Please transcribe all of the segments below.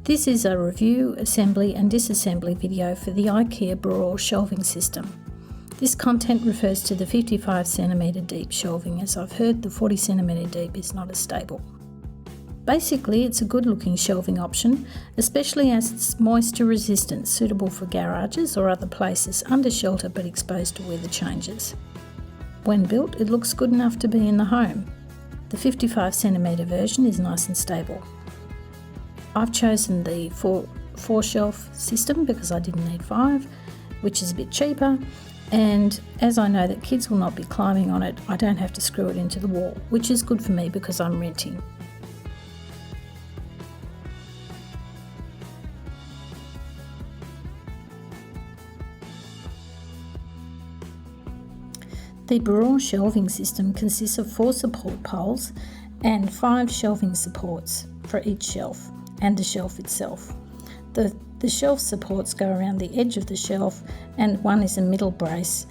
This is a review, assembly and disassembly video for the Ikea Bror shelving system. This content refers to the 55cm deep shelving, as I've heard the 40cm deep is not as stable. Basically, it's a good looking shelving option, especially as it's moisture resistant, suitable for garages or other places under shelter but exposed to weather changes. When built, it looks good enough to be in the home. The 55cm version is nice and stable. I've chosen the four shelf system because I didn't need 5, which is a bit cheaper, and as I know that kids will not be climbing on it, I don't have to screw it into the wall, which is good for me because I'm renting. The Bror shelving system consists of 4 support poles and 5 shelving supports for each shelf and the shelf itself. The shelf supports go around the edge of the shelf, and one is a middle brace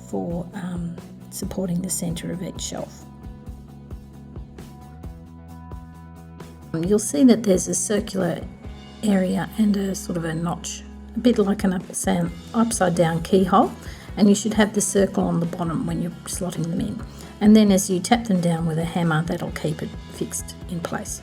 for supporting the centre of each shelf. You'll see that there's a circular area and a sort of a notch, a bit like an upside down keyhole, and you should have the circle on the bottom when you're slotting them in. And then as you tap them down with a hammer, that'll keep it fixed in place.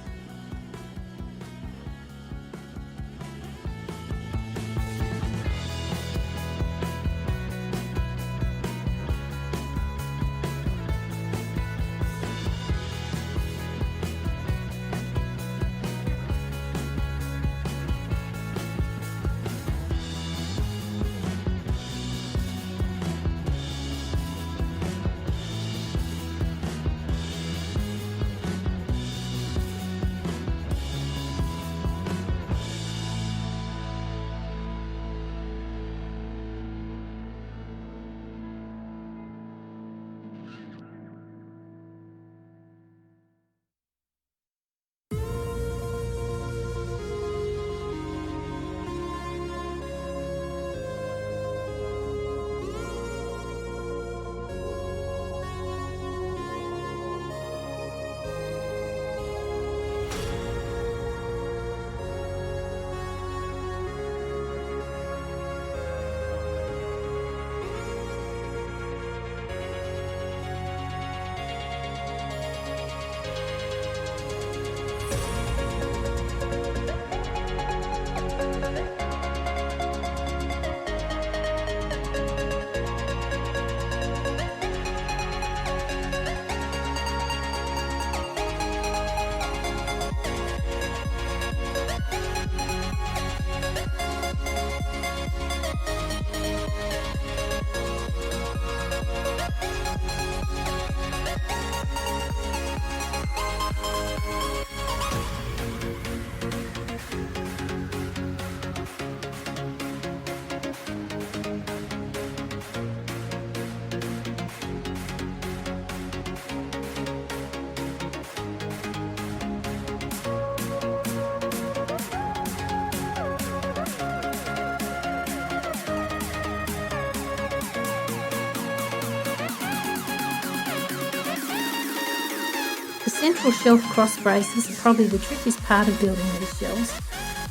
The central shelf cross braces are probably the trickiest part of building these shelves.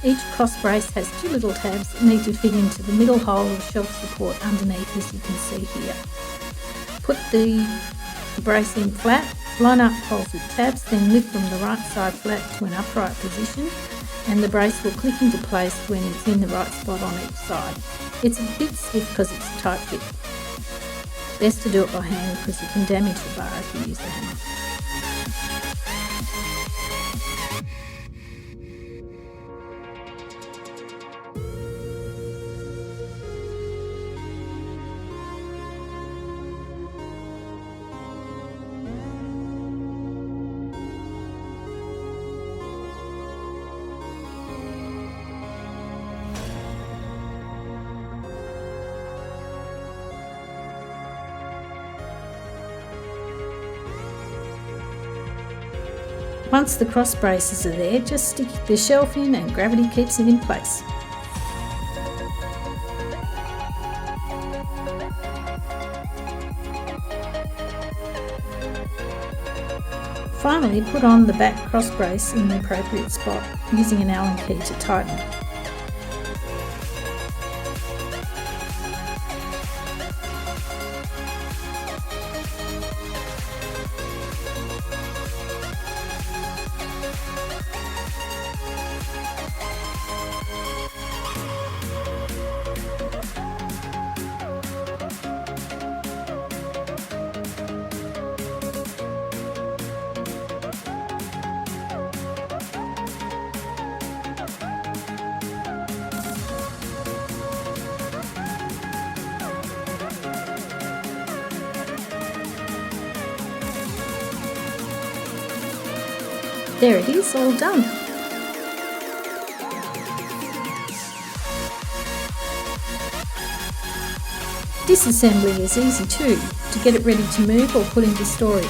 Each cross brace has 2 little tabs that need to fit into the middle hole of shelf support underneath, as you can see here. Put the brace in flat, line up holes with tabs, then lift from the right side flat to an upright position, and the brace will click into place when it's in the right spot on each side. It's a bit stiff because it's a tight fit. Best to do it by hand because you can damage the bar if you use the hammer. Once the cross braces are there, just stick the shelf in and gravity keeps it in place. Finally, put on the back cross brace in the appropriate spot using an Allen key to tighten. There it is, all done. Disassembly is easy too, to get it ready to move or put into storage.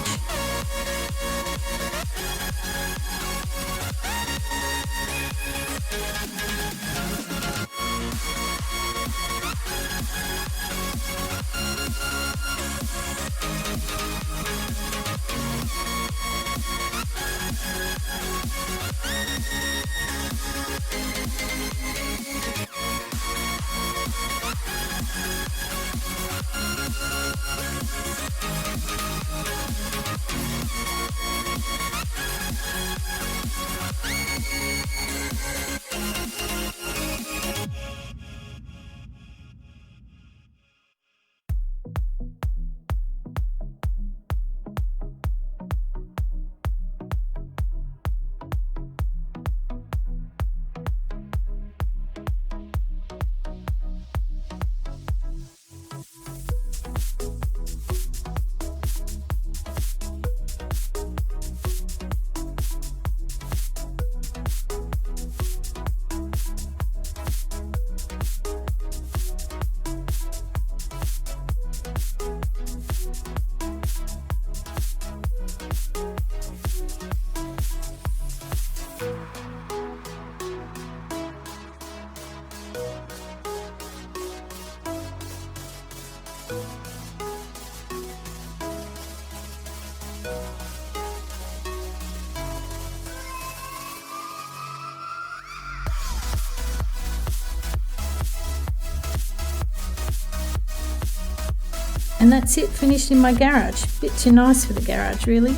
And that's it, finished in my garage. Bit too nice for the garage really.